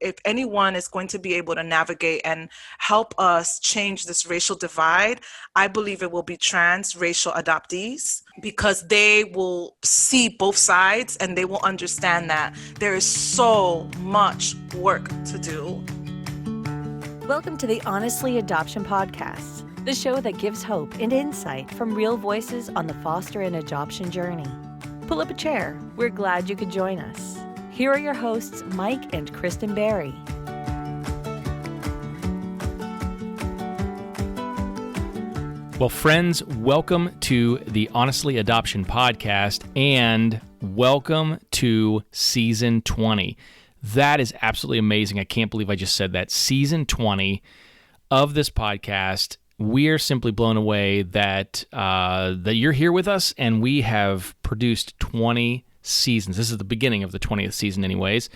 if anyone is going to be able to navigate and help us change this racial divide, I believe it will be transracial adoptees, because they will see both sides and they will understand that there is so much work to do. Welcome to the Honestly Adoption Podcast, the show that gives hope and insight from real voices on the foster and adoption journey. Pull up a chair. We're glad you could join us. Here are your hosts, Mike and Kristen Berry. Well, friends, welcome to the Honestly Adoption Podcast and welcome to Season 20. That is absolutely amazing. I can't believe I just said that. Season 20 of this podcast. We are simply blown away that you're here with us, and we have produced 20 seasons. This is the beginning of the 20th season anyways.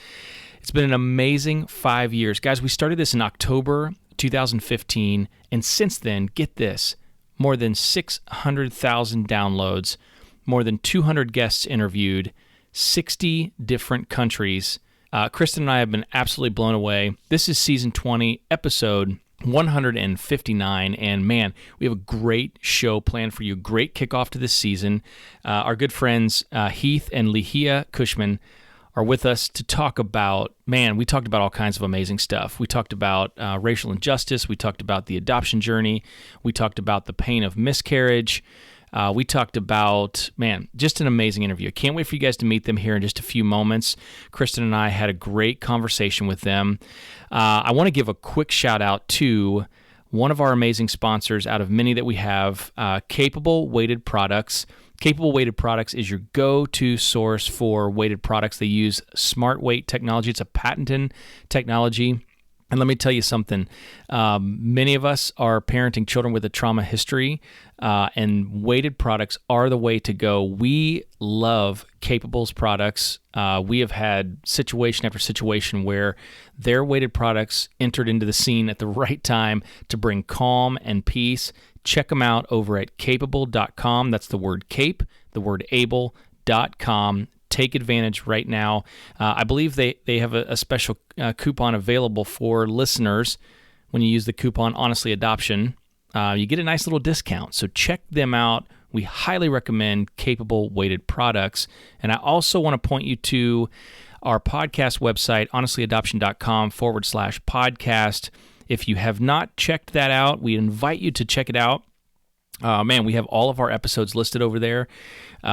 It's been an amazing 5 years. Guys, we started this in October 2015, and since then, get this, more than 600,000 downloads, more than 200 guests interviewed, 60 different countries. Kristen and I have been absolutely blown away. This is season 20, episode 159, and man, we have a great show planned for you. Great kickoff to this season. Our good friends Heath and Ligia Cushman are with us to talk about, we talked about all kinds of amazing stuff. We talked about racial injustice. We talked about the adoption journey. We talked about the pain of miscarriage. We talked about, just an amazing interview. I can't wait for you guys to meet them here in just a few moments. Kristen and I had a great conversation with them. I want to give a quick shout out to one of our amazing sponsors out of many that we have, Capable Weighted Products. Capable Weighted Products is your go-to source for weighted products. They use smart weight technology. It's a patented technology. And let me tell you something, many of us are parenting children with a trauma history, and weighted products are the way to go. We love Capable's products. We have had situation after situation where their weighted products entered into the scene at the right time to bring calm and peace. Check them out over at capable.com. That's the word cape, the word able.com. Take advantage right now. I believe they have a special coupon available for listeners. When you use the coupon Honestly Adoption, you get a nice little discount. So check them out. We highly recommend Capable Weighted Products. And I also want to point you to our podcast website, honestlyadoption.com/podcast. If you have not checked that out, we invite you to check it out. We have all of our episodes listed over there.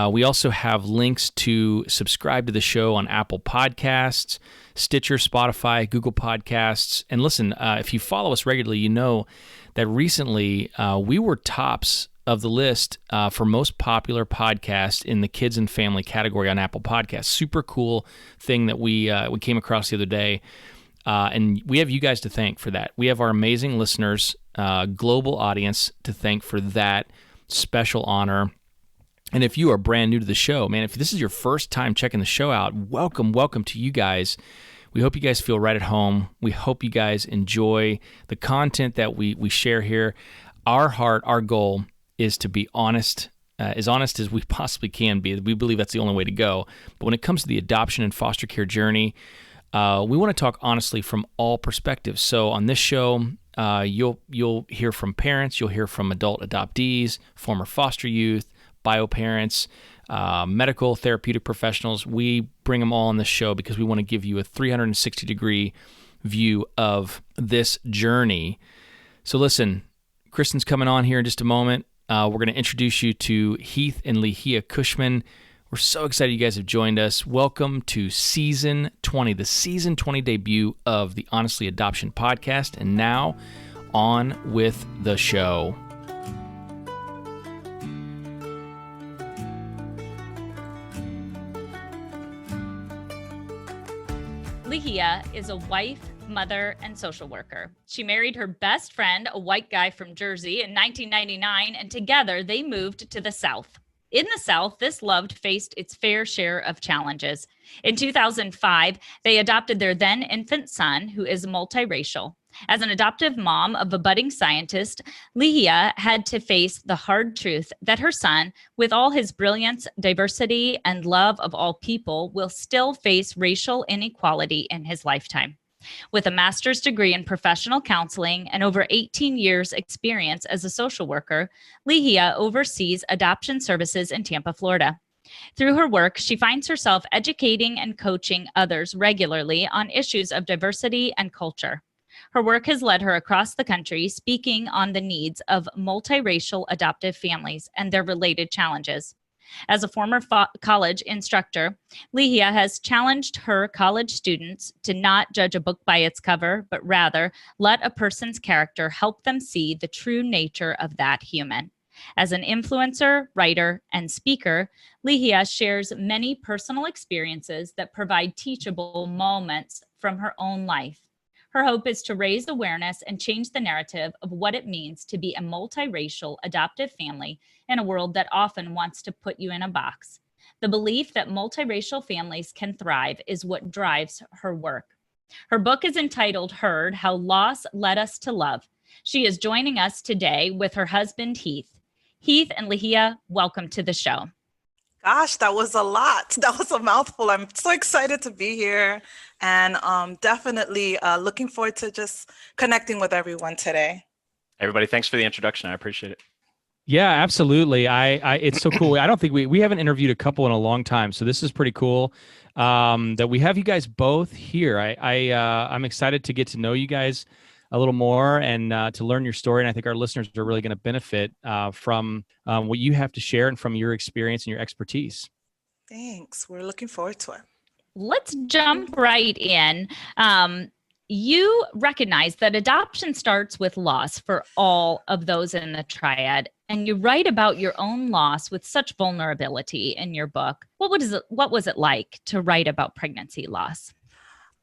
We also have links to subscribe to the show on Apple Podcasts, Stitcher, Spotify, Google Podcasts. And listen, if you follow us regularly, you know that recently we were tops of the list for most popular podcast in the kids and family category on Apple Podcasts. Super cool thing that we came across the other day. And we have you guys to thank for that. We have our amazing listeners, global audience to thank for that special honor. And if you are brand new to the show, if this is your first time checking the show out, welcome to you guys. We hope you guys feel right at home. We hope you guys enjoy the content that we share here. Our goal is to be honest as we possibly can be. We believe that's the only way to go. But when it comes to the adoption and foster care journey, we want to talk honestly from all perspectives. So on this show, you'll hear from parents, you'll hear from adult adoptees, former foster youth, bio parents, medical, therapeutic professionals. We bring them all on this show because we want to give you a 360-degree view of this journey. So listen, Kristen's coming on here in just a moment. We're going to introduce you to Heath and Ligia Cushman. We're so excited you guys have joined us. Welcome to Season 20, the Season 20 debut of the Honestly Adoption Podcast. And now, on with the show. Ligia is a wife, mother, and social worker. She married her best friend, a white guy from Jersey, in 1999, and together they moved to the South. In the South, this love faced its fair share of challenges. In 2005, they adopted their then infant son, who is multiracial. As an adoptive mom of a budding scientist, Ligia had to face the hard truth that her son, with all his brilliance, diversity, and love of all people, will still face racial inequality in his lifetime. With a master's degree in professional counseling and over 18 years experience as a social worker, Ligia oversees adoption services in Tampa, Florida. Through her work, she finds herself educating and coaching others regularly on issues of diversity and culture. Her work has led her across the country, speaking on the needs of multiracial adoptive families and their related challenges. As a former college instructor, Ligia has challenged her college students to not judge a book by its cover, but rather let a person's character help them see the true nature of that human. As an influencer, writer, and speaker, Ligia shares many personal experiences that provide teachable moments from her own life. Her hope is to raise awareness and change the narrative of what it means to be a multiracial adoptive family in a world that often wants to put you in a box. The belief that multiracial families can thrive is what drives her work. Her book is entitled Heard: How Loss Led Us to Love. She is joining us today with her husband, Heath. Heath and Ligia, welcome to the show. Gosh, that was a lot. That was a mouthful. I'm so excited to be here and definitely looking forward to just connecting with everyone today. Everybody, thanks for the introduction. I appreciate it. Yeah, absolutely. It's so cool. I don't think we haven't interviewed a couple in a long time, so this is pretty cool that we have you guys both here. I'm excited to get to know you guys a little more and to learn your story. And I think our listeners are really going to benefit from what you have to share and from your experience and your expertise. Thanks. We're looking forward to it. Let's jump right in. You recognize that adoption starts with loss for all of those in the triad, and you write about your own loss with such vulnerability in your book. What was it like to write about pregnancy loss?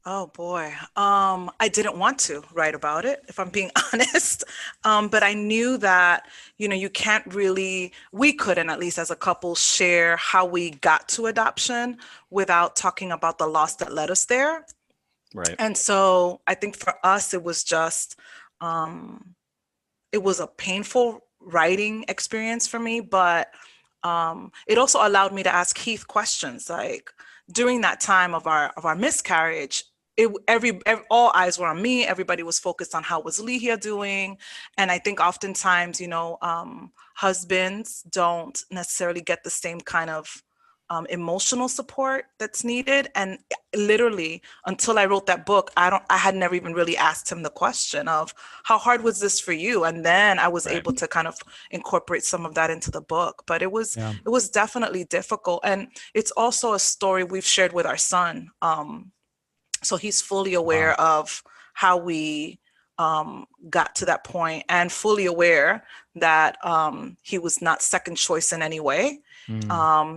Oh boy. I didn't want to write about it, if I'm being honest. But I knew that, you can't really, we couldn't, at least as a couple, share how we got to adoption without talking about the loss that led us there. Right. And so I think for us, it was just, it was a painful writing experience for me, but it also allowed me to ask Heath questions. Like during that time of our miscarriage, all eyes were on me. Everybody was focused on how was Ligia doing. And I think oftentimes, husbands don't necessarily get the same kind of emotional support that's needed. And literally until I wrote that book, I had never even really asked him the question of how hard was this for you? And then I was able to kind of incorporate some of that into the book, but it was definitely difficult. And it's also a story we've shared with our son. So he's fully aware of how we got to that point and fully aware that he was not second choice in any way.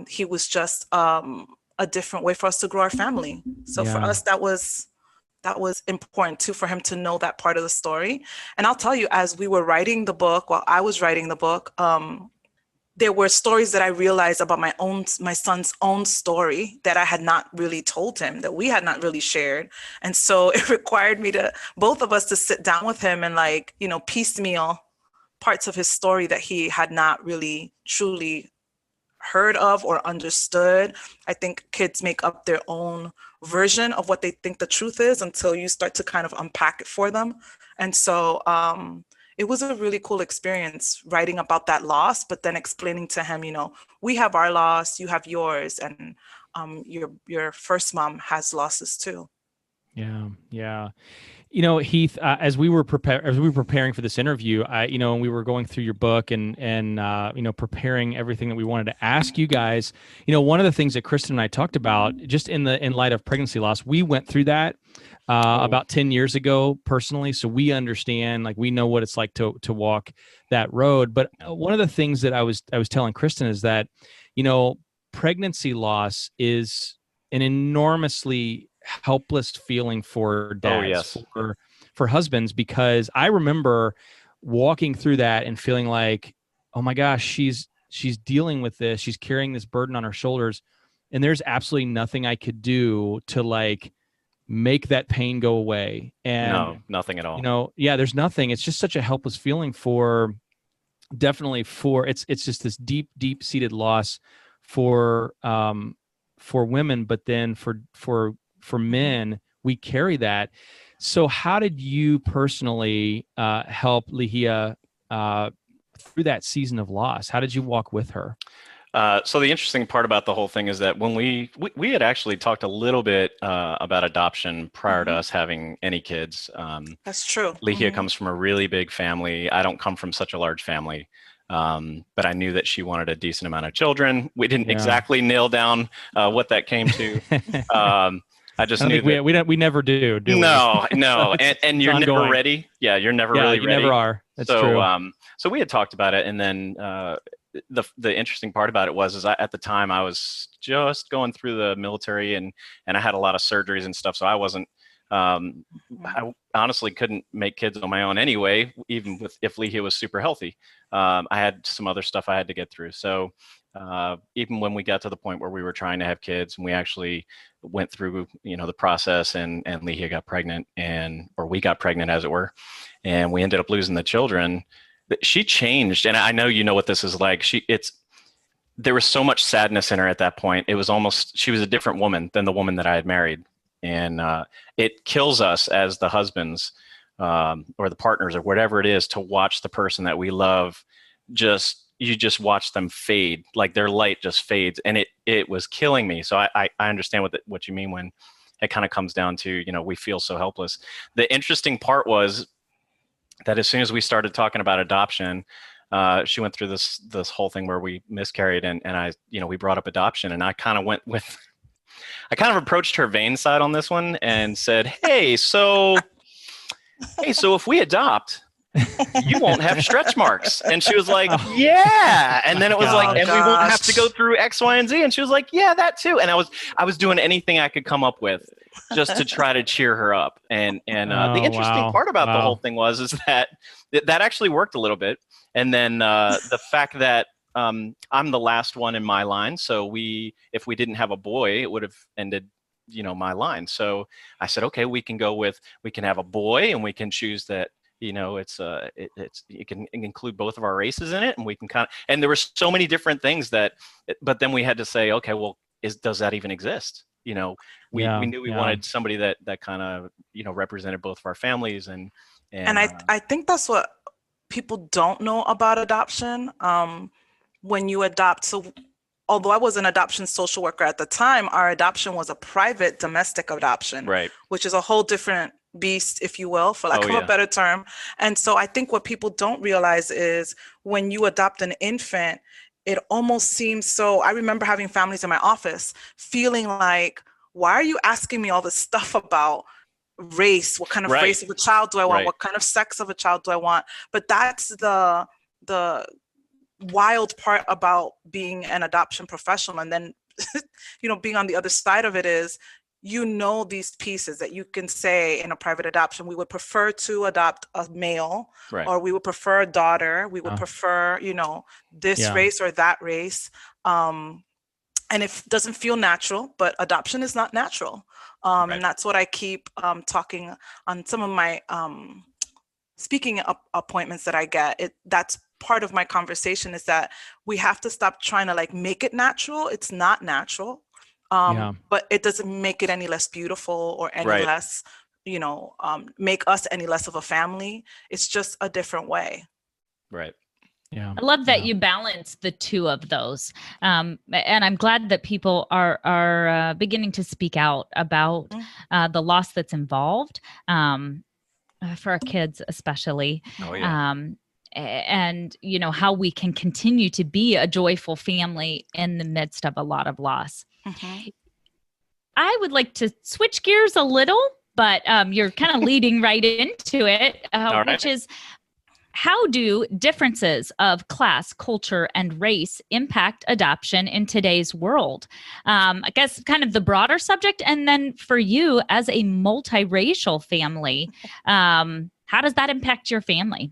He was just a different way for us to grow our family. So for us, that was important too, for him to know that part of the story. And I'll tell you, as we were writing the book, while I was writing the book, there were stories that I realized about my son's own story that I had not really told him, that we had not really shared. And so it required both of us to sit down with him and piecemeal parts of his story that he had not really truly heard of or understood. I think kids make up their own version of what they think the truth is until you start to kind of unpack it for them. And so it was a really cool experience writing about that loss, but then explaining to him, we have our loss, you have yours, and your first mom has losses too. Yeah. Heath, as we were preparing for this interview, and we were going through your book and preparing everything that we wanted to ask you guys, one of the things that Kristen and I talked about, just in light of pregnancy loss, we went through that about 10 years ago personally. So we understand, we know what it's like to walk that road. But one of the things that I was telling Kristen is that, pregnancy loss is an enormously helpless feeling for dads, for husbands, because I remember walking through that and feeling like, oh my gosh, she's dealing with this. She's carrying this burden on her shoulders. And there's absolutely nothing I could do to make that pain go away. And no, nothing at all. There's nothing. It's just such a helpless feeling it's just this deep, deep seated loss for women, but then for men, we carry that. So how did you personally help Ligia through that season of loss? How did you walk with her? So the interesting part about the whole thing is that when we had actually talked a little bit about adoption prior to us having any kids. That's true. Ligia comes from a really big family. I don't come from such a large family. But I knew that she wanted a decent amount of children. We didn't exactly nail down what that came to. I just knew that we never do we? No. and you're never ready. Yeah, you're never really ready. You never are. That's true. So we had talked about it, and then the interesting part about it was at the time I was just going through the military, and I had a lot of surgeries and stuff, so I wasn't. I honestly couldn't make kids on my own anyway, even if Ligia was super healthy. I had some other stuff I had to get through. So even when we got to the point where we were trying to have kids, and we actually went through, the process, and Ligia got pregnant, or we got pregnant, as it were, and we ended up losing the children. She changed, and I know you know what this is like. There was so much sadness in her at that point. It was almost, she was a different woman than the woman that I had married. And it kills us as the husbands or the partners or whatever it is to watch the person that we love you just watch them fade, like their light just fades, and it was killing me. So I understand what you mean when it kind of comes down to, we feel so helpless. The interesting part was that as soon as we started talking about adoption, she went through this whole thing where we miscarried, and I, we brought up adoption, and I kind of approached her vain side on this one and said, hey, so if we adopt, you won't have stretch marks. And she was like, yeah. And then it was and we won't have to go through X, Y, and Z. And she was like, yeah, that too. And I was doing anything I could come up with just to try to cheer her up. And the interesting part about the whole thing is that actually worked a little bit. And then the fact that I'm the last one in my line. So if we didn't have a boy, it would have ended, my line. So I said, okay, we can have a boy, and we can choose that, you can include both of our races in it, and we can and there were so many different things but then we had to say, okay, well, does that even exist? We knew we wanted somebody that kind of, represented both of our families. And I think that's what people don't know about adoption. When you adopt, so although I was an adoption social worker at the time, our adoption was a private domestic adoption, right, which is a whole different beast, if you will, for lack of a better term. And so I think what people don't realize is when you adopt an infant, it almost seems so. I remember having families in my office feeling like, why are you asking me all this stuff about race? What kind of race of a child do I want? What kind of sex of a child do I want? But that's the wild part about being an adoption professional. And then, being on the other side of it is, these pieces that you can say in a private adoption, we would prefer to adopt a male, or we would prefer a daughter. We would prefer, this race or that race. And it doesn't feel natural, but adoption is not natural. And that's what I keep talking on some of my speaking appointments that I get. That's part of my conversation, is that we have to stop trying to make it natural. It's not natural. But it doesn't make it any less beautiful or any less, make us any less of a family. It's just a different way. Right. Yeah. I love that you balance the two of those. And I'm glad that people are beginning to speak out about the loss that's involved for our kids, especially. Oh, yeah. And how we can continue to be a joyful family in the midst of a lot of loss. Mm-hmm. I would like to switch gears a little, but you're kind of leading right into it, which is, how do differences of class, culture, and race impact adoption in today's world? I guess kind of the broader subject. And then for you as a multiracial family, how does that impact your family?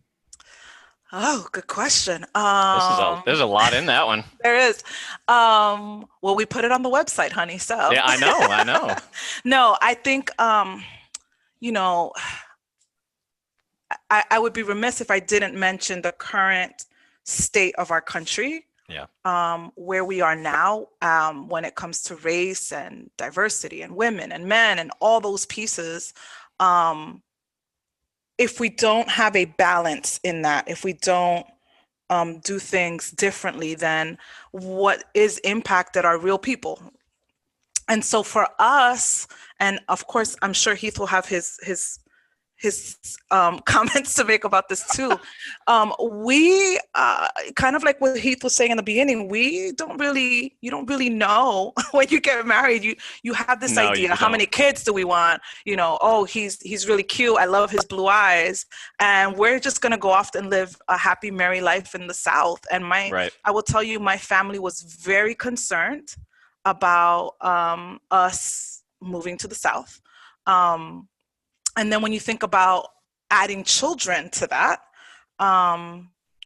Oh, good question. There's a lot in that one. There is. Well, we put it on the website, honey. So yeah, I know. No, I think, I would be remiss if I didn't mention the current state of our country. where we are now, when it comes to race and diversity and women and men and all those pieces. If we don't have a balance in that, if we don't do things differently, then what is impacted are real people. And so for us, and of course, I'm sure Heath will have his comments to make about this too. We kind of like what Heath was saying in the beginning, you don't really know when you get married. You have this idea, how many kids do we want? Oh, he's really cute. I love his blue eyes. And we're just going to go off and live a happy, merry life in the South. And I will tell you, my family was very concerned about us moving to the South. And then when you think about adding children to that,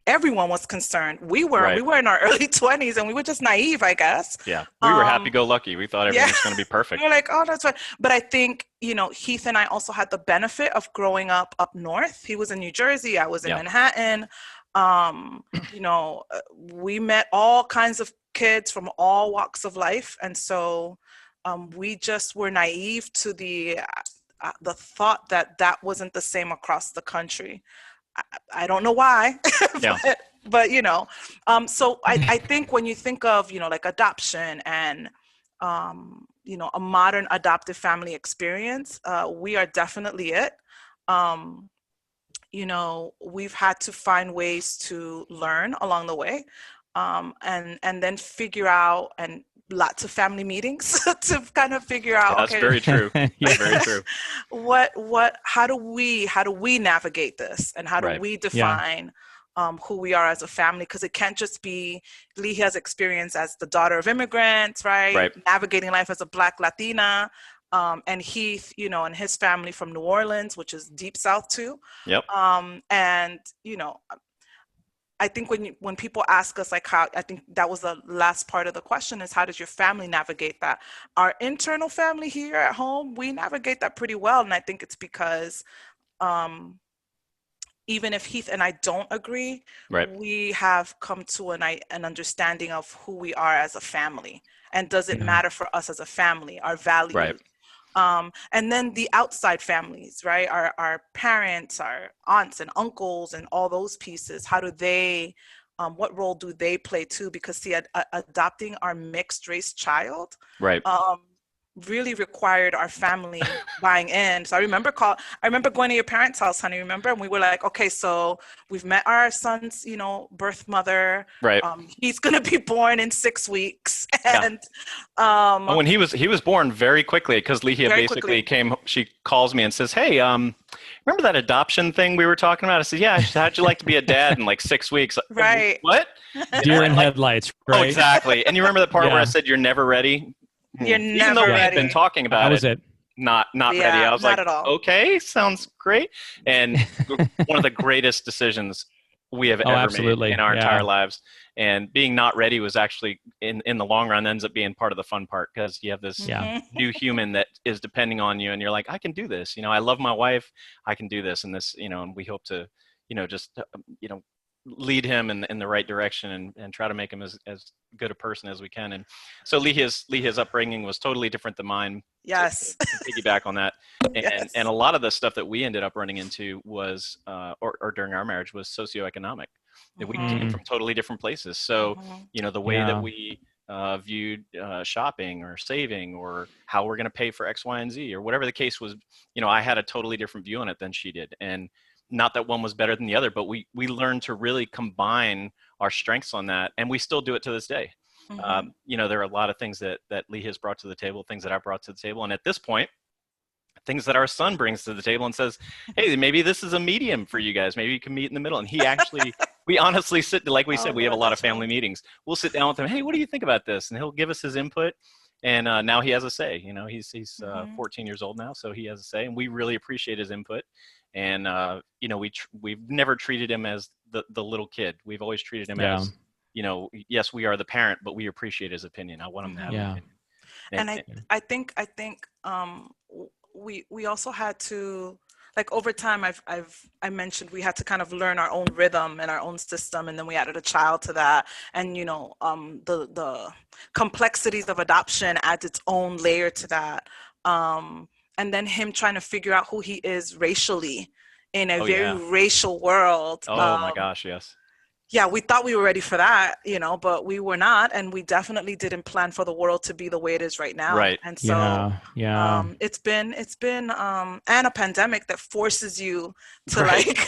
everyone was concerned. We were in our early 20s and we were just naive, I guess. Yeah, we were happy-go-lucky. We thought everything was going to be perfect. We were like, oh, that's right. But I think, Heath and I also had the benefit of growing up north. He was in New Jersey. I was in Manhattan. We met all kinds of kids from all walks of life. And so we just were naive to the thought that wasn't the same across the country. I don't know why, but so I think when you think of, like adoption and, a modern adoptive family experience, we are definitely it. We've had to find ways to learn along the way, and then figure out, and lots of family meetings to kind of figure out. That's very true. Very true. How do we navigate this, and how do we define who we are as a family? Because it can't just be Ligia's experience as the daughter of immigrants, right? Navigating life as a Black Latina, and Heath, and his family from New Orleans, which is deep South too. Yep. And I think when people ask us, like, how, I think that was the last part of the question, is how does your family navigate that? Our internal family here at home, we navigate that pretty well. And I think it's because even if Heath and I don't agree, we have come to an understanding of who we are as a family. And does it matter for us as a family, our values? And then the outside families, right? Our parents, our aunts and uncles and all those pieces, how do they, what role do they play too? Because see, adopting our mixed race child, really required our family buying in. So I remember going to your parents' house, honey, remember? And we were like, okay, so we've met our son's, birth mother. He's going to be born in 6 weeks. And when he was born very quickly, because Ligia basically came, she calls me and says, hey, remember that adoption thing we were talking about? I said, yeah, how'd you like to be a dad in like 6 weeks? What? Deer in headlights, right? Oh, exactly. And you remember the part where I said, you're never ready? You're Even never though ready. we've been talking about it. Not ready. I was like, okay, sounds great. And one of the greatest decisions we have ever made in our entire lives. And being not ready was actually, in the long run, ends up being part of the fun part, because you have this new human that is depending on you, and you're like, I can do this. I love my wife. I can do this. And this, and we hope to, just, lead him in the right direction and try to make him as good a person as we can. And so Ligia's upbringing was totally different than mine. Yes. To piggyback on that. And a lot of the stuff that we ended up running into was, or during our marriage, was socioeconomic. We came from totally different places. So, the way that we viewed shopping or saving, or how we're going to pay for X, Y, and Z, or whatever the case was, I had a totally different view on it than she did. And not that one was better than the other, but we learned to really combine our strengths on that. And we still do it to this day. There are a lot of things that Ligia's brought to the table, things that I brought to the table. And at this point, things that our son brings to the table and says, hey, maybe this is a medium for you guys. Maybe you can meet in the middle. And he actually, we honestly sit, like we said, we have a lot of family meetings. We'll sit down with him. Hey, what do you think about this? And he'll give us his input. And now he has a say. He's 14 years old now, so he has a say. And we really appreciate his input. And, we've never treated him as the little kid. We've always treated him as, yes, we are the parent, but we appreciate his opinion. I want him to have an opinion. And I think we also had to, like over time, I mentioned we had to kind of learn our own rhythm and our own system, and then we added a child to that, and the complexities of adoption adds its own layer to that, and then him trying to figure out who he is racially in a very racial world. Oh my gosh, yes. Yeah, we thought we were ready for that, but we were not, and we definitely didn't plan for the world to be the way it is right now. Right. And so Yeah. it's been and a pandemic that forces you to like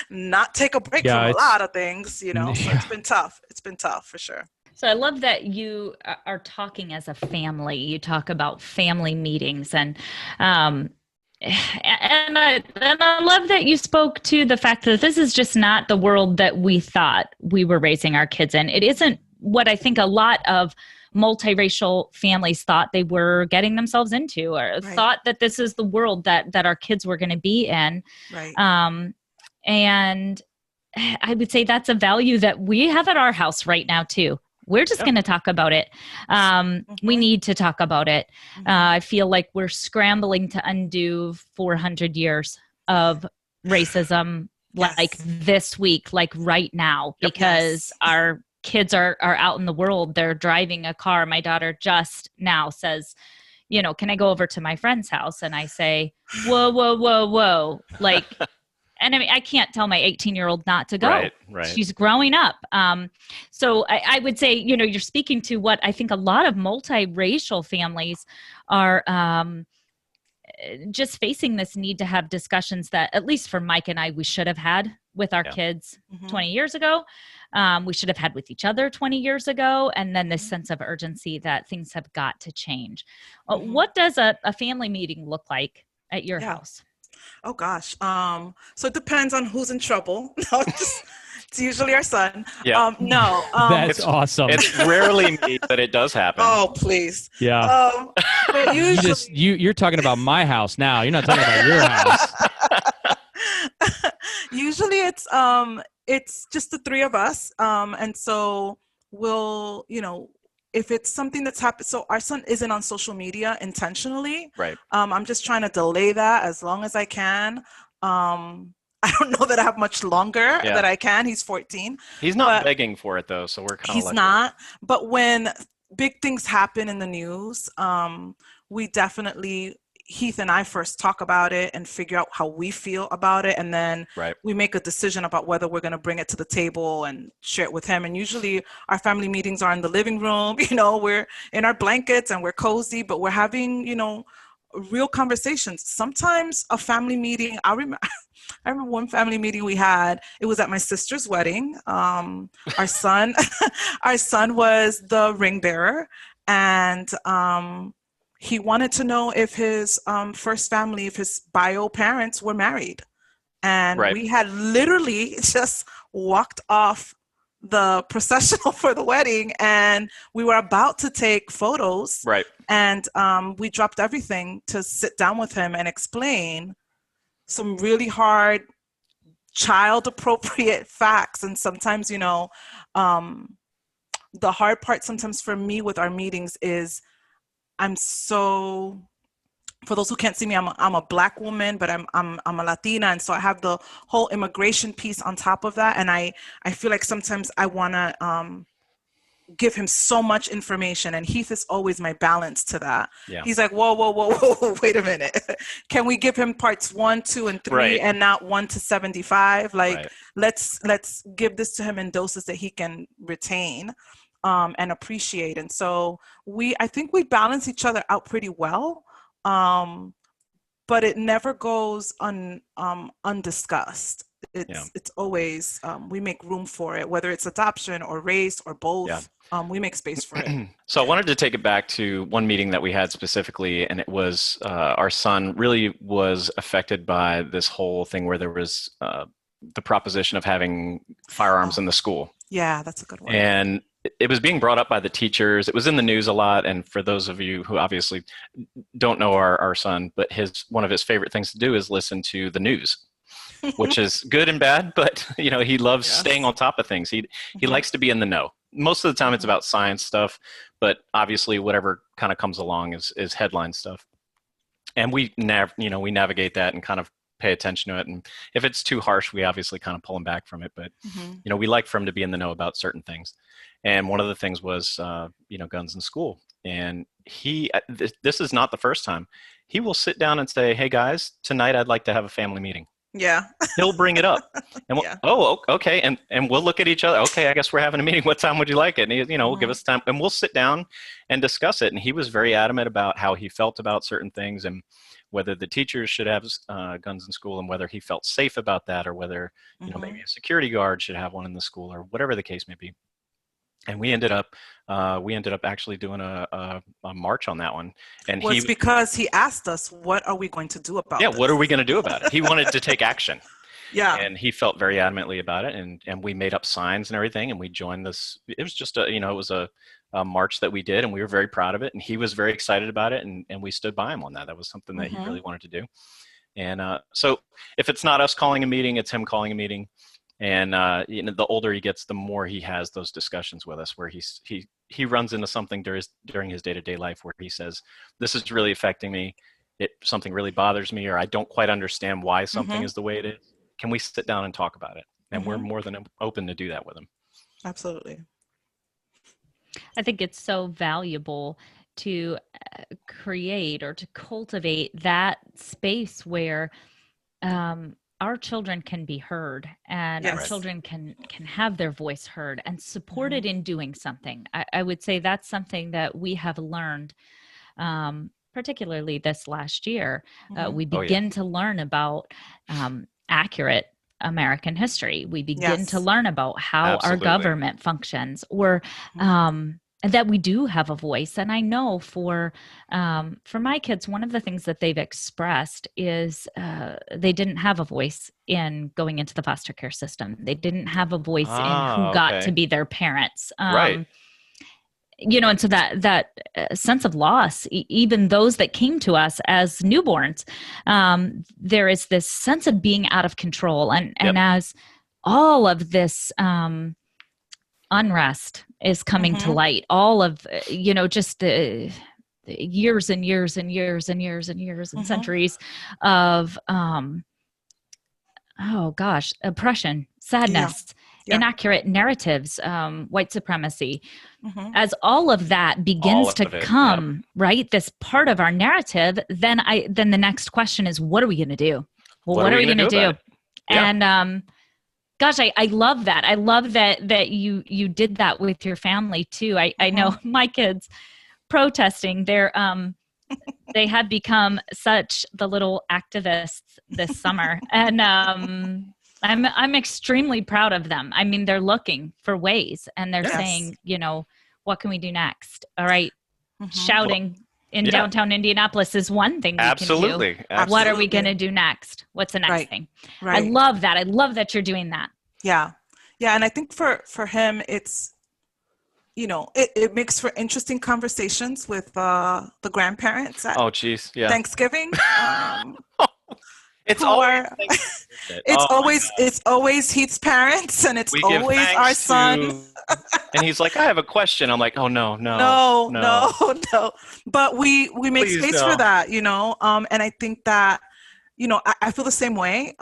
not take a break from a lot of things, So it's been tough. It's been tough for sure. So I love that you are talking as a family. You talk about family meetings and I love that you spoke to the fact that this is just not the world that we thought we were raising our kids in. It isn't what I think a lot of multiracial families thought they were getting themselves into, or thought that this is the world that our kids were going to be in. Right. And I would say that's a value that we have at our house right now too. We're just going to talk about it. We need to talk about it. I feel like we're scrambling to undo 400 years of racism, like this week, like right now, because our kids are out in the world. They're driving a car. My daughter just now says, can I go over to my friend's house? And I say, whoa. Like, and I mean, I can't tell my 18-year-old not to go. Right. She's growing up. So I would say, you're speaking to what I think a lot of multiracial families are just facing this need to have discussions that, at least for Mike and I, we should have had with our kids 20 years ago. We should have had with each other 20 years ago. And then this sense of urgency that things have got to change. What does a family meeting look like at your house? Oh gosh. So it depends on who's in trouble. It's usually our son. Yeah. No. That's awesome. It's rarely me, but it does happen. Oh, please. Yeah. But usually, you're talking about my house now. You're not talking about your house. Usually it's just the three of us. And so we'll, if it's something that's happened, so our son isn't on social media intentionally. Right. I'm just trying to delay that as long as I can. I don't know that I have much longer that I can. He's 14. He's not begging for it though, so we're kind of He's lucky. not. But when big things happen in the news, we definitely, Heath and I first talk about it and figure out how we feel about it. And then we make a decision about whether we're going to bring it to the table and share it with him. And usually our family meetings are in the living room. We're in our blankets and we're cozy, but we're having, real conversations. Sometimes a family meeting, I remember one family meeting we had, it was at my sister's wedding. Our son was the ring bearer, and he wanted to know if his first family, if his bio parents were married. And we had literally just walked off the processional for the wedding, and we were about to take photos. Right. And we dropped everything to sit down with him and explain some really hard child appropriate facts. And sometimes, the hard part sometimes for me with our meetings is for those who can't see me, I'm a Black woman, but I'm a Latina, and so I have the whole immigration piece on top of that. And I feel like sometimes I want to give him so much information, and Heath is always my balance to that. Yeah. He's like, whoa, wait a minute. Can we give him parts 1, 2, and 3 and not 1 to 75? Like, let's give this to him in doses that he can retain and appreciate. And so I think we balance each other out pretty well. But it never goes undiscussed. It's always, we make room for it, whether it's adoption or race or both. Yeah. We make space for it. So I wanted to take it back to one meeting that we had specifically, and it was our son really was affected by this whole thing where there was the proposition of having firearms in the school. Yeah, that's a good one. And it was being brought up by the teachers. It was in the news a lot. And for those of you who obviously don't know our son, but one of his favorite things to do is listen to the news, which is good and bad. But, he loves staying on top of things. He likes to be in the know. Most of the time it's about science stuff, but obviously whatever kind of comes along is headline stuff. And we navigate that and kind of pay attention to it. And if it's too harsh, we obviously kind of pull him back from it. But, we like for him to be in the know about certain things. And one of the things was, guns in school. And this is not the first time. He will sit down and say, hey, guys, tonight I'd like to have a family meeting. Yeah. He'll bring it up. And okay. And we'll look at each other. Okay, I guess we're having a meeting. What time would you like it? And he, will give us time, and we'll sit down and discuss it. And he was very adamant about how he felt about certain things, and whether the teachers should have guns in school, and whether he felt safe about that, or whether, maybe a security guard should have one in the school, or whatever the case may be. And we ended up actually doing a march on that one. And it's because he asked us, what are we going to do about this? What are we going to do about it? He wanted to take action. Yeah. And he felt very adamantly about it. And we made up signs and everything. And we joined this. It was just it was a march that we did. And we were very proud of it. And he was very excited about it. And we stood by him on that. That was something that he really wanted to do. And so if it's not us calling a meeting, it's him calling a meeting. And the older he gets, the more he has those discussions with us, where he runs into something during his day-to-day life where he says, "This is really affecting me. Something really bothers me, or I don't quite understand why something is the way it is. Can we sit down and talk about it?" And we're more than open to do that with him. Absolutely. I think it's so valuable to create or to cultivate that space where our children can be heard, and our children can have their voice heard and supported in doing something. I would say that's something that we have learned, particularly this last year. We begin to learn about accurate American history. We begin to learn about how our government functions, or that we do have a voice. And I know for my kids, one of the things that they've expressed is they didn't have a voice in going into the foster care system. They didn't have a voice in who got to be their parents. Right. And so that sense of loss, even those that came to us as newborns, there is this sense of being out of control. And as all of this unrest is coming to light, all of, just the years and years and years and years and years and centuries of, oppression, sadness, inaccurate narratives, white supremacy, as all of that begins to come, right? This part of our narrative, then the next question is, what are we going to do? Well, what are we going to do? And, gosh, I love that. I love that you did that with your family too. I know my kids protesting, they have become such the little activists this summer. And I'm extremely proud of them. I mean, they're looking for ways, and they're saying, what can we do next? All right. Shouting in downtown Indianapolis is one thing we can do. Absolutely. What are we going to do next? What's the next thing? Right. I love that. I love that you're doing that. Yeah. Yeah. And I think for him, it's, it makes for interesting conversations with the grandparents at Thanksgiving. It's always Heath's parents, and it's always our son. And he's like, I have a question. I'm like, oh no. But we make space for that, and I think that, I feel the same way.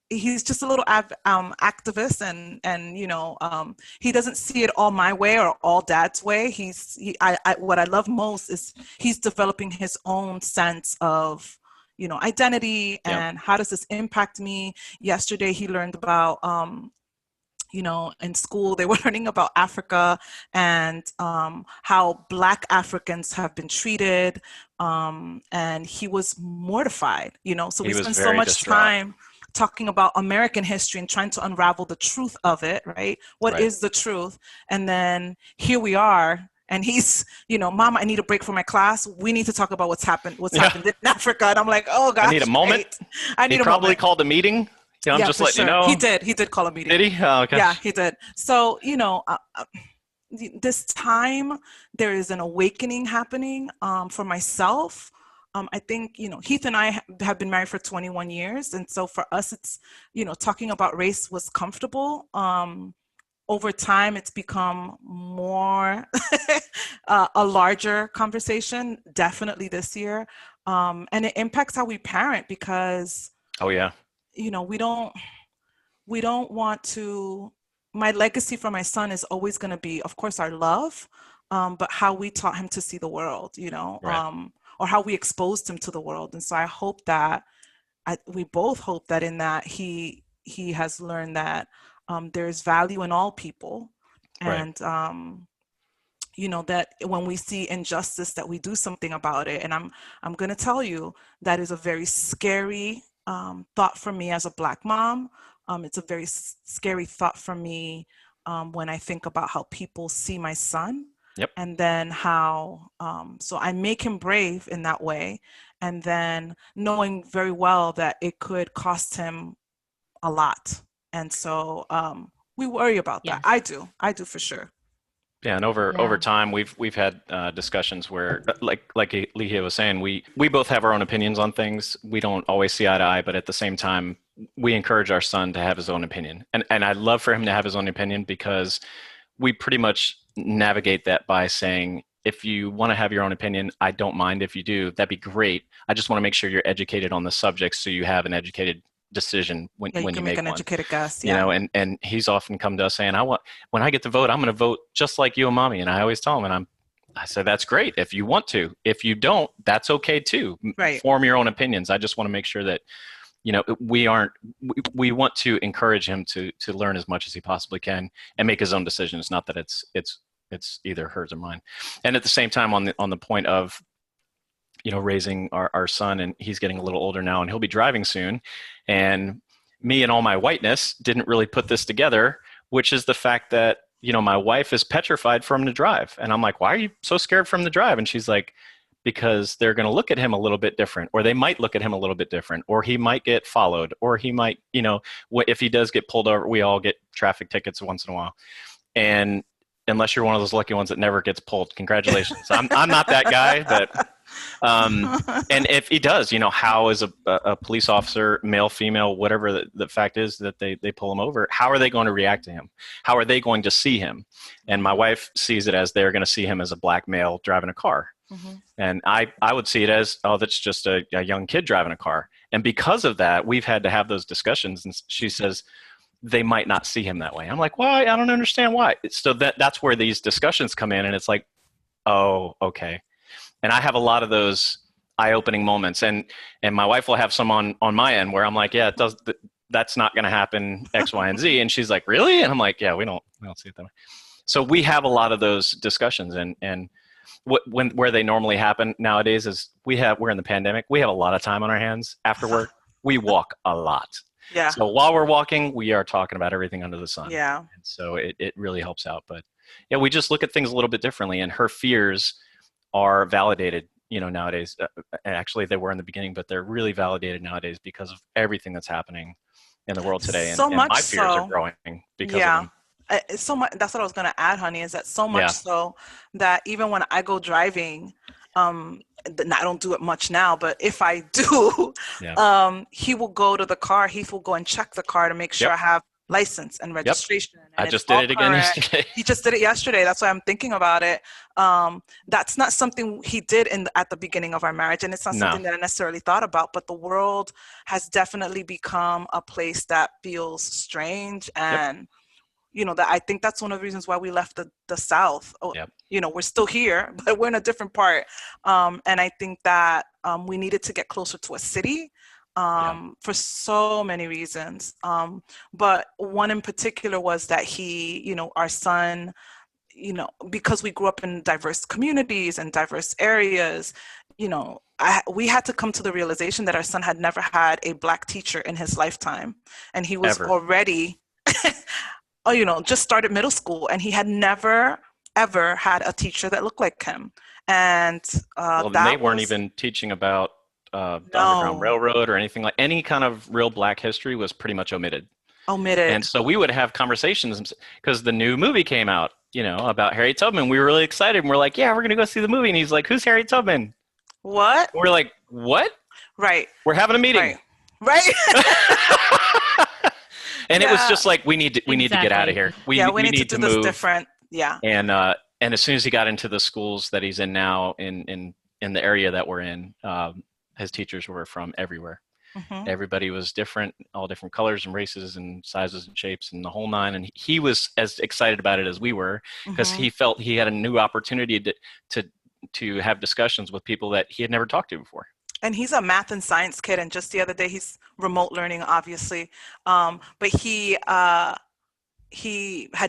He's just a little activist, and he doesn't see it all my way or all Dad's way. What I love most is he's developing his own sense of identity and how does this impact me. Yesterday he learned about in school they were learning about Africa and how Black Africans have been treated, and he was mortified. So we spent so much time talking about American history and trying to unravel the truth of it, right? What is the truth? And then here we are, and he's, Mom, I need a break from my class. We need to talk about what's happened in Africa. And I'm like, oh gosh. I need a moment. He probably called a meeting. I'm just letting you know. He did call a meeting. Did he? Oh, okay. Yeah, he did. So, this time there is an awakening happening for myself. I think, Heath and I have been married for 21 years. And so for us, it's, talking about race was comfortable. Over time, it's become more a larger conversation, definitely this year. And it impacts how we parent because, Oh yeah. We don't want to, my legacy for my son is always going to be, of course, our love, but how we taught him to see the world, Right. or how we exposed him to the world. And so I hope that we both hope that in that he has learned that there's value in all people, Right. and that when we see injustice, that we do something about it. And I'm going to tell you that is a very scary thought for me as a Black mom. It's a very scary thought for me when I think about how people see my son. Yep. And then how, so I make him brave in that way. And then knowing very well that it could cost him a lot. And so we worry about that. Yes. I do for sure. Yeah, and over time, we've had discussions where, like Ligia was saying, we both have our own opinions on things. We don't always see eye to eye, but at the same time, we encourage our son to have his own opinion. And I'd love for him to have his own opinion, because we pretty much navigate that by saying, if you want to have your own opinion, I don't mind if you do. That'd be great. I just want to make sure you're educated on the subject, so you have an educated decision when you you can make make an one. educated guess. You know, and he's often come to us saying, when I get to vote, I'm going to vote just like you and mommy. And I always tell him, I said, that's great if you want to. If you don't, that's okay too. Right. Form your own opinions. I just want to make sure that, we want to encourage him to learn as much as he possibly can and make his own decisions. Not that it's either hers or mine. And at the same time, on the point of, raising our son, and he's getting a little older now, and he'll be driving soon. And me and all my whiteness didn't really put this together, which is the fact that, my wife is petrified for him to drive. And I'm like, why are you so scared for him to drive? And she's like, because they're going to look at him a little bit different, or they might look at him a little bit different, or he might get followed, or he might, if he does get pulled over, we all get traffic tickets once in a while. And unless you're one of those lucky ones that never gets pulled, congratulations. I'm not that guy, but and if he does, how is a police officer, male, female, whatever the fact is that they pull him over, how are they going to react to him? How are they going to see him? And my wife sees it as they're going to see him as a Black male driving a car. Mm-hmm. And I would see it as, oh, that's just a young kid driving a car. And because of that, we've had to have those discussions. And she says, they might not see him that way. I'm like, why? I don't understand why. So that's where these discussions come in. And it's like, oh, okay. And I have a lot of those eye-opening moments, and my wife will have some on my end where I'm like, yeah, that's not going to happen, X, Y, and Z. And she's like, really? And I'm like, yeah, we don't see it that way. So we have a lot of those discussions, and where they normally happen nowadays is we're in the pandemic. We have a lot of time on our hands after work. We walk a lot. Yeah. So while we're walking, we are talking about everything under the sun. Yeah. And so it really helps out. But yeah, we just look at things a little bit differently, and her fears are validated, nowadays. Actually, they were in the beginning, but they're really validated nowadays because of everything that's happening in the world today. And my fears are growing because of them. It's so much. That's what I was going to add, honey, is that so much so that even when I go driving, I don't do it much now, but if I do, he will go to the car. Heath will go and check the car to make sure I have license and registration. Yep. And I just did it again yesterday. He just did it yesterday. That's why I'm thinking about it. That's not something he did at the beginning of our marriage, and it's not something that I necessarily thought about. But the world has definitely become a place that feels strange, and that I think that's one of the reasons why we left the South. We're still here, but we're in a different part. And I think that we needed to get closer to a city. For so many reasons. But one in particular was that he, our son, because we grew up in diverse communities and diverse areas, we had to come to the realization that our son had never had a Black teacher in his lifetime. And he was already, just started middle school, and he had never, ever had a teacher that looked like him. And they weren't even teaching about the Underground Railroad or anything like any kind of real Black history was pretty much omitted. And so we would have conversations because the new movie came out, about Harriet Tubman. We were really excited, and we're like, yeah, we're going to go see the movie. And he's like, who's Harriet Tubman? What? We're like, what? Right. We're having a meeting. Right. And it was just like, we need to get out of here. We need to do this different. Yeah. And as soon as he got into the schools that he's in now in the area that we're in, his teachers were from everywhere. Mhm. Everybody was different, all different colors and races and sizes and shapes and the whole nine. And he was as excited about it as we were, because Mhm. he felt he had a new opportunity to have discussions with people that he had never talked to before. And he's a math and science kid, and just the other day, he's remote learning, obviously. But he had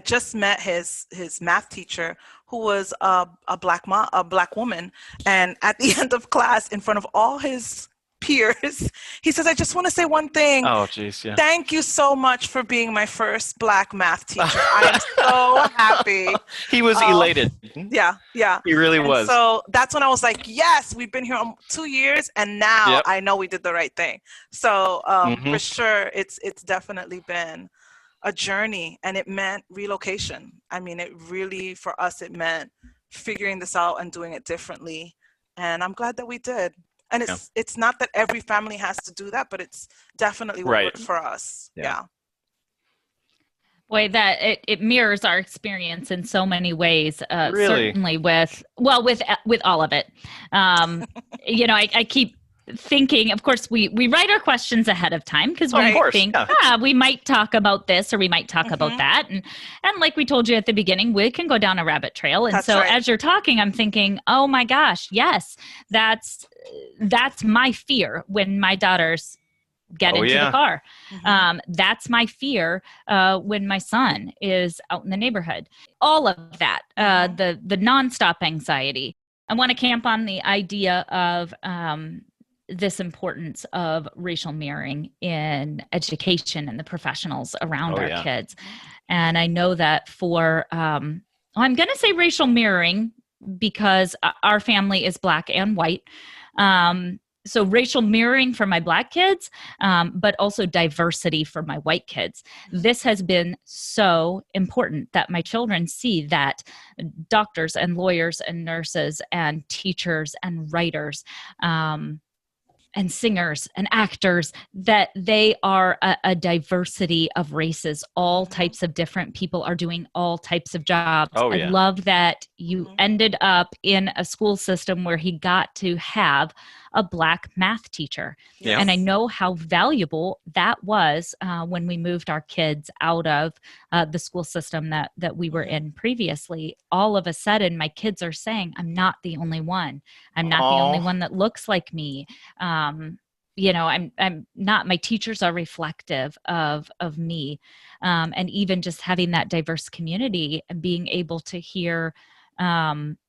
just met his math teacher, who was a black woman, and at the end of class, in front of all his peers, he says, "I just want to say one thing. Oh, geez, yeah. Thank you so much for being my first black math teacher. I am so happy." He was elated. Yeah, yeah. He really was. So that's when I was like, yes, we've been here 2 years, and now Yep. I know we did the right thing. So Mhm. for sure, it's definitely been a journey, and it meant relocation. I mean, it really, for us, it meant figuring this out and doing it differently. And I'm glad that we did. And it's not that every family has to do that, but it's definitely what Right. worked for us. Yeah. Boy, that it mirrors our experience in so many ways. Really? Certainly with all of it. I keep thinking, of course, we write our questions ahead of time, because we think, we might talk about this or we might talk about that. And like we told you at the beginning, we can go down a rabbit trail. And as you're talking, I'm thinking, oh my gosh, yes, that's my fear when my daughters get into the car. That's my fear when my son is out in the neighborhood. All of that, the nonstop anxiety. I want to camp on the idea of this importance of racial mirroring in education and the professionals around our kids. And I know that for, I'm going to say racial mirroring because our family is Black and white. So racial mirroring for my Black kids, but also diversity for my white kids. This has been so important that my children see that doctors and lawyers and nurses and teachers and writers, and singers and actors, that they are a diversity of races. All types of different people are doing all types of jobs. I love that you ended up in a school system where he got to have a Black math teacher. Yes. And I know how valuable that was when we moved our kids out of the school system that we were in previously. All of a sudden, my kids are saying, I'm not the only one. I'm not the only one that looks like me. I'm not, my teachers are reflective of me. And even just having that diverse community and being able to hear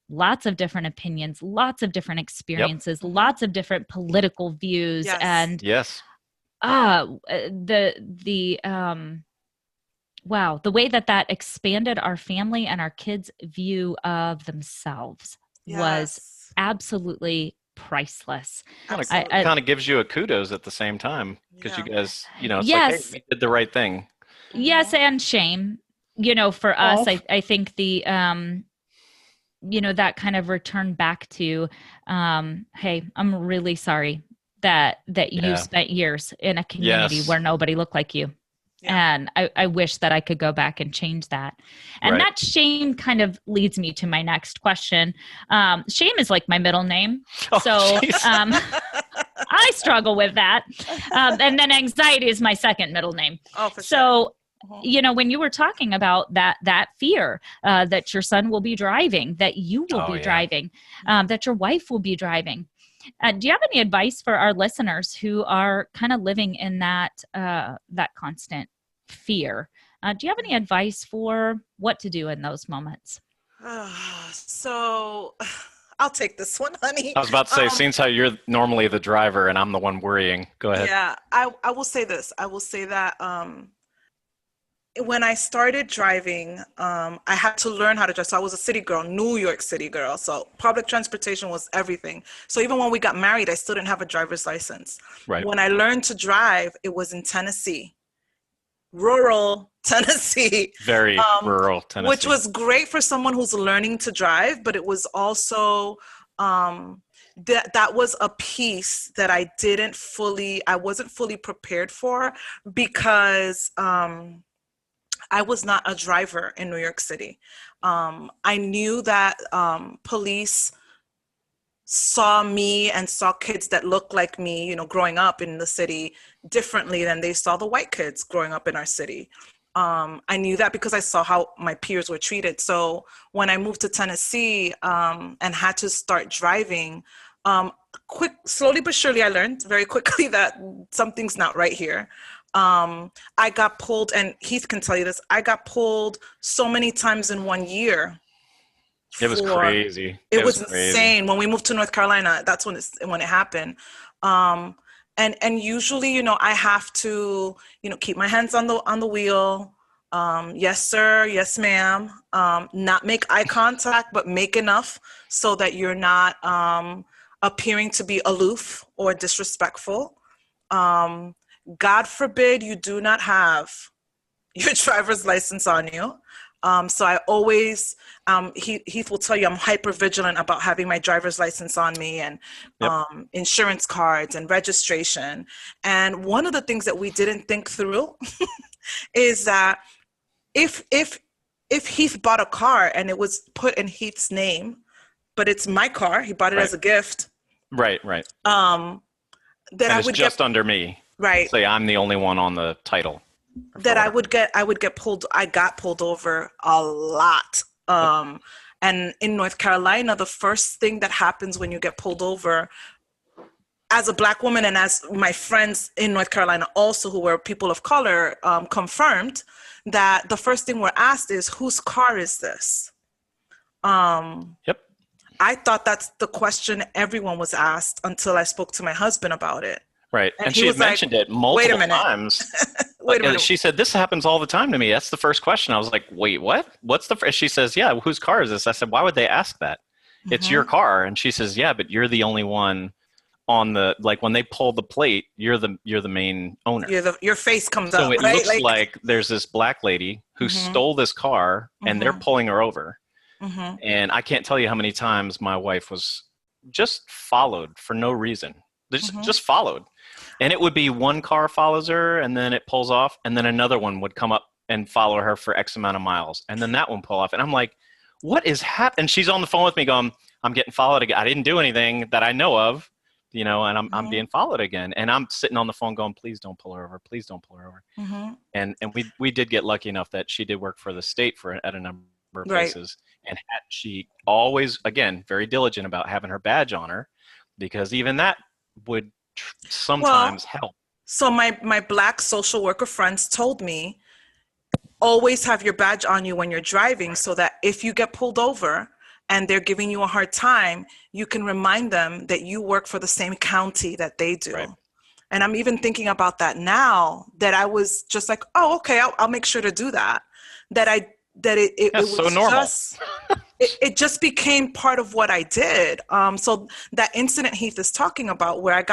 lots of different opinions, lots of different experiences, lots of different political views. And wow, the way that expanded our family and our kids' view of themselves was absolutely priceless. Kind of gives you a kudos at the same time, because you guys, it's like, hey, we did the right thing. Yes, and shame. For us, I think the that kind of return back to, hey, I'm really sorry that you spent years in a community where nobody looked like you. And I wish that I could go back and change that. And that shame kind of leads me to my next question. Shame is like my middle name. I struggle with that. And then anxiety is my second middle name. Oh, for sure. When you were talking about that fear that your son will be driving, that you will be driving, that your wife will be driving. Do you have any advice for our listeners who are kind of living in that constant fear? Do you have any advice for what to do in those moments? So I'll take this one, honey. I was about to say, since how you're normally the driver and I'm the one worrying. Go ahead. Yeah, I will say this. I will say that when I started driving, I had to learn how to drive. So I was a city girl, New York City girl. So public transportation was everything. So even when we got married, I still didn't have a driver's license. Right. When I learned to drive, it was in Tennessee, rural Tennessee. Very rural Tennessee. Which was great for someone who's learning to drive, but it was also that was a piece that I wasn't fully prepared for, because I was not a driver in New York City. I knew that police saw me and saw kids that looked like me, growing up in the city differently than they saw the white kids growing up in our city. I knew that because I saw how my peers were treated. So when I moved to Tennessee and had to start driving, slowly but surely, I learned very quickly that something's not right here. I got pulled, and Heath can tell you this, I got pulled so many times in 1 year. It was crazy. It was insane. When we moved to North Carolina, that's when it happened. And usually, I have to, keep my hands on the wheel. Yes, sir. Yes, ma'am. Not make eye contact, but make enough so that you're not appearing to be aloof or disrespectful. God forbid you do not have your driver's license on you. So I always, Heath will tell you, I'm hyper vigilant about having my driver's license on me, and insurance cards and registration. And one of the things that we didn't think through is that if Heath bought a car and it was put in Heath's name, but it's my car, he bought it as a gift. Right. That I would just under me. Right. Say I'm the only one on the title. That I got pulled over a lot. And in North Carolina, the first thing that happens when you get pulled over, as a Black woman, and as my friends in North Carolina also, who were people of color, confirmed, that the first thing we're asked is, whose car is this? I thought that's the question everyone was asked until I spoke to my husband about it. Right. And she had mentioned it multiple times. Wait a minute. She said, this happens all the time to me. That's the first question. I was like, wait, what? What's the first? She says, yeah, whose car is this? I said, why would they ask that? It's your car. And she says, yeah, but you're the only one on the, like, when they pull the plate, you're the main owner. Your face comes up. So it looks like there's this Black lady who stole this car and they're pulling her over. And I can't tell you how many times my wife was just followed for no reason. Just followed. And it would be one car follows her and then it pulls off, and then another one would come up and follow her for X amount of miles. And then that one pull off. And I'm like, what is happening? And she's on the phone with me going, I'm getting followed again. I didn't do anything that I know of, and I'm being followed again. And I'm sitting on the phone going, please don't pull her over. Please don't pull her over. And we did get lucky enough that she did work for the state at a number of places. And she always, again, very diligent about having her badge on her, because even that would sometimes help. So my Black social worker friends told me, always have your badge on you when you're driving, so that if you get pulled over and they're giving you a hard time, you can remind them that you work for the same county that they do. Right. And I'm even thinking about that now, that I was just like, oh, okay, I'll make sure to do that. It was so normal. It just became part of what I did. So that incident Heath is talking about, where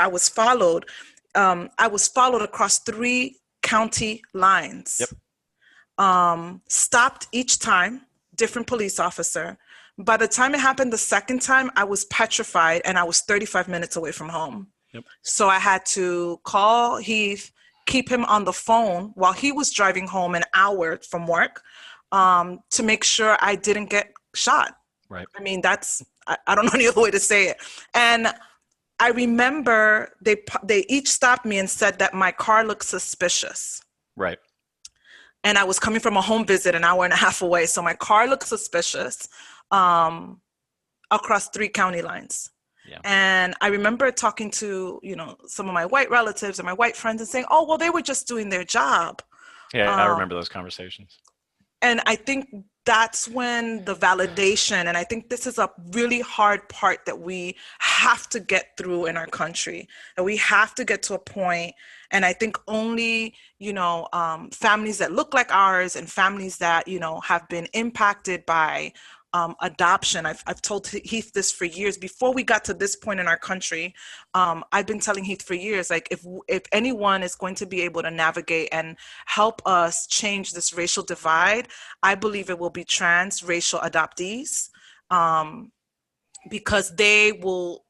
I was followed across 3 county lines. Stopped each time, different police officer. By the time it happened the second time, I was petrified, and I was 35 minutes away from home. So I had to call Heath, keep him on the phone while he was driving home an hour from work, to make sure I didn't get shot. Right. I mean, I don't know any other way to say it. And I remember they each stopped me and said that my car looked suspicious. Right. And I was coming from a home visit an hour and a half away. So my car looked suspicious across 3 county lines. Yeah. And I remember talking to, some of my white relatives and my white friends and saying, oh, well, they were just doing their job. Yeah, I remember those conversations. And I think that's when the validation, and I think this is a really hard part that we have to get through in our country, that we have to get to a point, and I think only, families that look like ours and families that, have been impacted by adoption. I've told Heath this for years. Before we got to this point in our country, I've been telling Heath for years, like, if anyone is going to be able to navigate and help us change this racial divide, I believe it will be transracial adoptees, because they will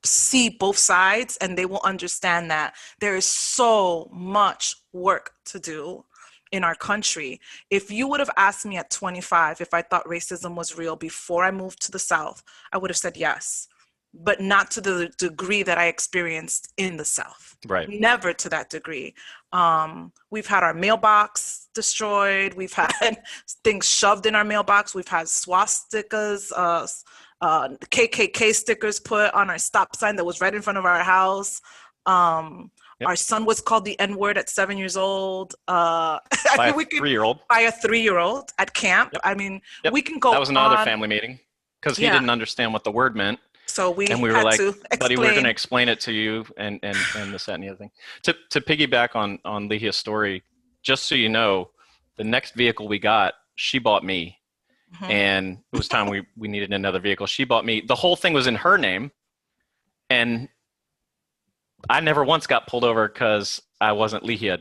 see both sides and they will understand that there is so much work to do. in our country. If you would have asked me at 25 if I thought racism was real before I moved to the South, I would have said yes, but not to the degree that I experienced in the South. Right. Never to that degree. We've had our mailbox destroyed. We've had things shoved in our mailbox. We've had swastikas, KKK stickers put on our stop sign that was right in front of our house. Our son was called the N-word at 7 years old. By a 3-year-old. By a 3-year-old at camp. Yep. I mean, we can go. That was another family meeting because he didn't understand what the word meant. So we were had like, to buddy, we're going to explain it to you and this, that, and the other thing. To piggyback on Ligia's story, just so you know, the next vehicle we got, she bought me. Mm-hmm. And it was time we needed another vehicle. She bought me. The whole thing was in her name. And I never once got pulled over because I wasn't Ligia,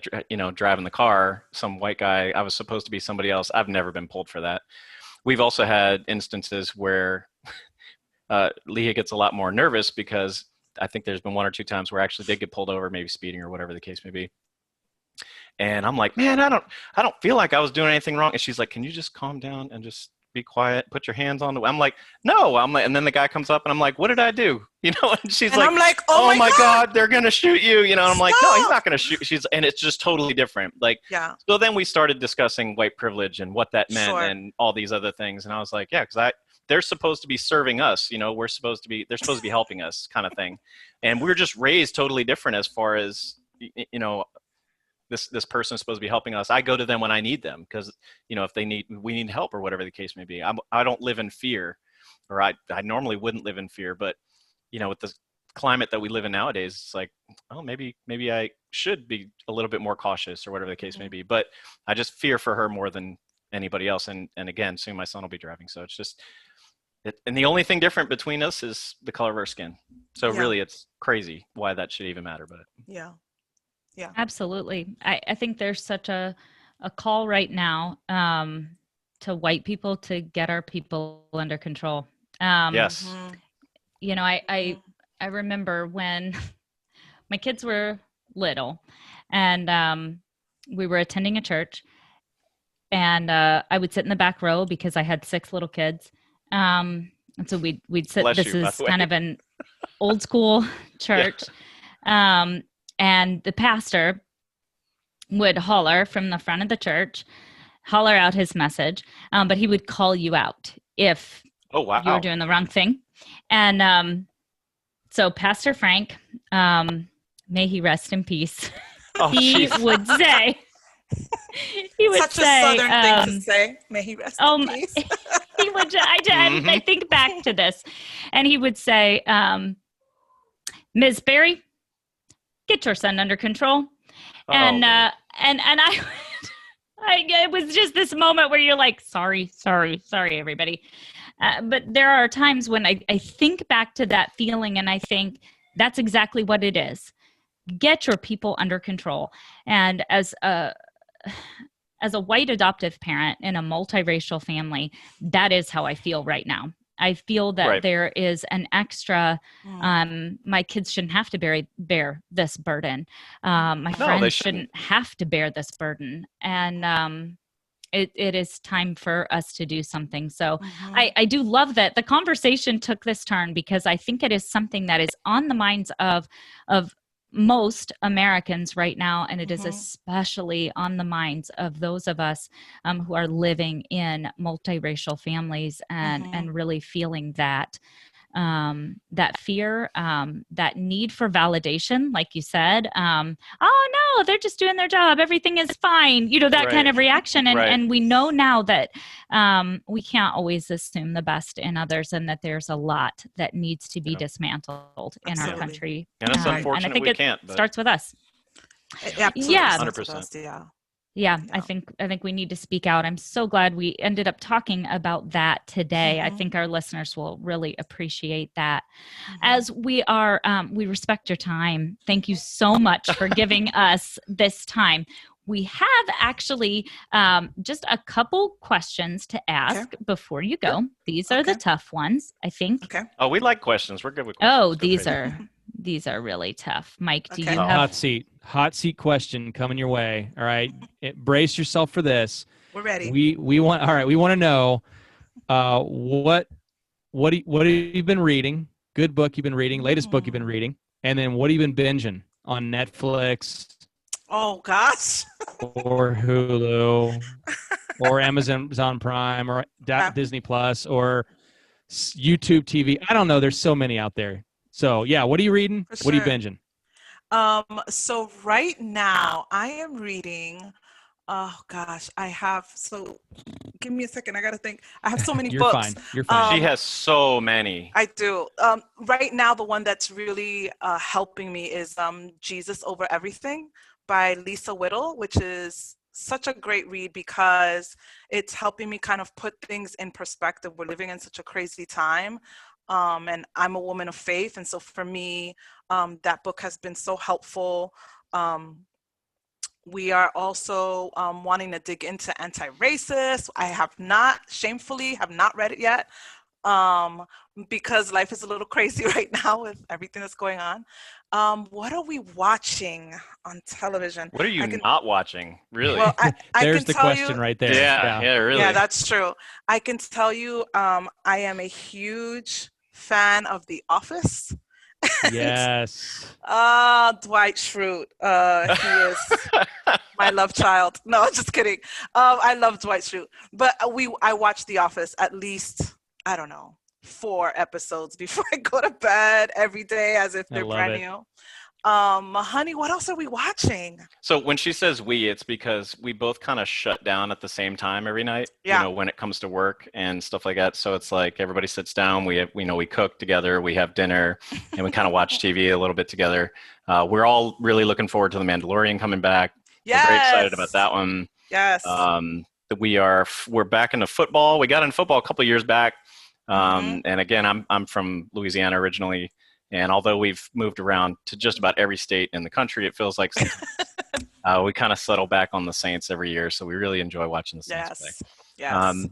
driving the car. Some white guy, I was supposed to be somebody else. I've never been pulled for that. We've also had instances where Ligia gets a lot more nervous because I think there's been 1 or 2 times where I actually did get pulled over, maybe speeding or whatever the case may be. And I'm like, man, I don't feel like I was doing anything wrong. And she's like, can you just calm down and just be quiet, put your hands on the, I'm like, no, and then the guy comes up and I'm like, what did I do? And she's and like, I'm like, oh my God, they're going to shoot you. And I'm like, no, he's not going to shoot. And it's just totally different. Yeah. So then we started discussing white privilege and what that meant. Sure. And all these other things. And I was like, yeah, because they're supposed to be serving us, they're supposed to be helping us kind of thing. And we're just raised totally different as far as, this person is supposed to be helping us. I go to them when I need them because, if we need help or whatever the case may be. I don't live in fear, or I normally wouldn't live in fear, but, with the climate that we live in nowadays, it's like, oh, maybe I should be a little bit more cautious or whatever the case may be. But I just fear for her more than anybody else. And again, soon my son will be driving. So it's just, and the only thing different between us is the color of our skin. So really it's crazy why that should even matter. But yeah. Absolutely. I think there's such a call right now to white people to get our people under control. Yes. I remember when my kids were little and we were attending a church and I would sit in the back row because I had 6 little kids. And so we'd sit, Bless this you, is kind of an old school church. Yeah. And the pastor would holler from the front of the church, holler out his message, but he would call you out if you were doing the wrong thing. And so Pastor Frank, may he rest in peace, he would say, such a Southern thing to say, may he rest in peace. He would, I think back to this, and he would say, Ms. Berry, get your son under control. And I it was just this moment where you're like, sorry, everybody. But there are times when I think back to that feeling and I think that's exactly what it is. Get your people under control. And as a white adoptive parent in a multiracial family, that is how I feel right now. I feel that there is an extra, my kids shouldn't have to bear this burden. My friends shouldn't have to bear this burden. And it is time for us to do something. So I do love that the conversation took this turn because I think it is something that is on the minds of most Americans right now, and it is especially on the minds of those of us who are living in multiracial families and really feeling that fear, that need for validation, like you said. Oh no, they're just doing their job. Everything is fine. That kind of reaction. And we know now that we can't always assume the best in others, and that there's a lot that needs to be dismantled in our country. And it's unfortunate and I think we can't. But starts with us. Absolutely. Yeah. 100%. Yeah, I think we need to speak out. I'm so glad we ended up talking about that today. I think our listeners will really appreciate that. As we are, we respect your time. Thank you so much for giving us this time. We have actually just a couple questions to ask before you go. These are the tough ones, I think. Okay. Oh, we like questions. We're good with questions. Oh, these are These are really tough. Mike, do Okay. you have Hot seat question coming your way. All right. Brace yourself for this. We're ready. We want to know what have you been reading? Good book you've been reading, latest book you've been reading, and then what have you been binging on Netflix Oh gosh. or Hulu or Amazon Prime or Disney Plus or YouTube TV? I don't know. There's so many out there. So yeah, what are you reading? For What are you sure. binging? So right now I am reading, oh gosh, give me a second. I got to think. I have so many You're books. fine. You're fine. She has so many. I do. Right now, the one that's really helping me is Jesus Over Everything by Lisa Whittle, which is such a great read because it's helping me kind of put things in perspective. We're living in such a crazy time. And I'm a woman of faith. And so for me, that book has been so helpful. We are also wanting to dig into anti-racist. I shamefully have not read it yet because life is a little crazy right now with everything that's going on. What are we watching on television? What are you not watching? Really? Well, I There's can the tell question you, right there. Yeah, really. Yeah, that's true. I can tell you, I am a huge fan of The Office. Yes. Dwight Schrute. He is my love child. No, just kidding. I love Dwight Schrute. But I watch The Office at least, I don't know, 4 episodes before I go to bed every day as if they're brand new. Honey, what else are we watching? So when she says we, it's because we both kind of shut down at the same time every night, when it comes to work and stuff like that. So it's like everybody sits down, we cook together, we have dinner, and we kind of watch TV a little bit together. We're all really looking forward to The Mandalorian coming back. Yes. We're very excited about that one. Yes. We're back into football. We got into football a couple of years back. And again, I'm from Louisiana originally. And although we've moved around to just about every state in the country, it feels like we kind of settle back on the Saints every year. So we really enjoy watching the Saints play. Yes.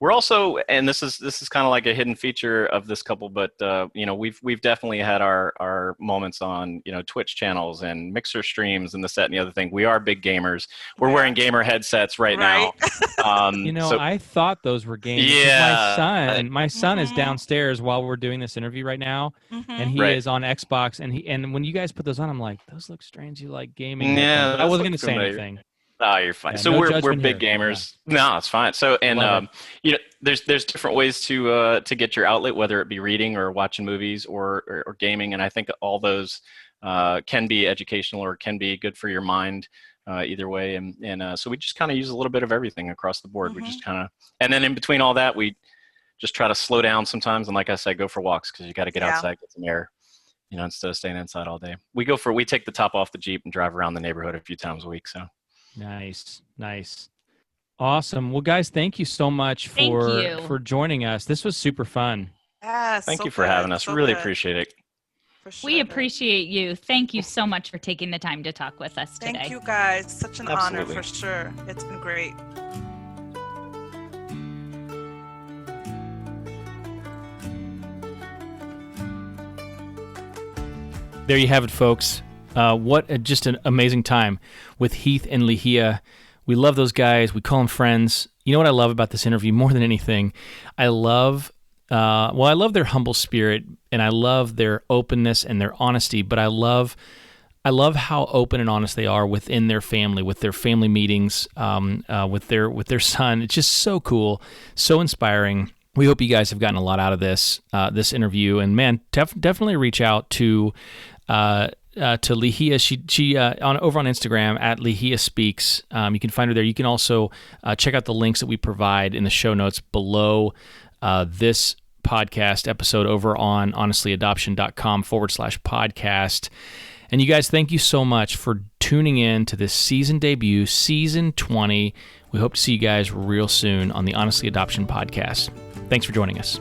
We're also, and this is kind of like a hidden feature of this couple, but we've definitely had our moments on Twitch channels and Mixer streams and this, that, and the other thing. We are big gamers. We're wearing gamer headsets right now. I thought those were games. Yeah. My son is downstairs while we're doing this interview right now, and he is on Xbox. And when you guys put those on, I'm like, those look strange. You like gaming? Yeah, but I wasn't going to say anything. Oh, you're fine. Yeah, so no we're big here. gamers. Yeah. No, it's fine. So there's different ways to get your outlet, whether it be reading or watching movies or gaming, and I think all those can be educational or can be good for your mind either way. And so we just kind of use a little bit of everything across the board. We just kind of, and then in between all that, we just try to slow down sometimes, and like I said, go for walks because you got to get outside, get some air. Instead of staying inside all day. We take the top off the Jeep and drive around the neighborhood a few times a week. So. Nice. Awesome. Well, guys, thank you so much for joining us. This was super fun. Yes. Thank you for having us. Really appreciate it. We appreciate you. Thank you so much for taking the time to talk with us today. Thank you, guys. Such an honor Absolutely. for sure. It's been great. There you have it, folks. Just an amazing time with Heath and Ligia. We love those guys. We call them friends. You know what I love about this interview more than anything? I love their humble spirit, and I love their openness and their honesty, but I love how open and honest they are within their family, with their family meetings, with their son. It's just so cool, so inspiring. We hope you guys have gotten a lot out of this interview, and man, definitely reach out to Ligia. She over on Instagram at Ligia Speaks. You can find her there. You can also check out the links that we provide in the show notes below this podcast episode over on honestlyadoption.com/podcast. And you guys, thank you so much for tuning in to this season debut, season 20. We hope to see you guys real soon on the Honestly Adoption podcast. Thanks for joining us.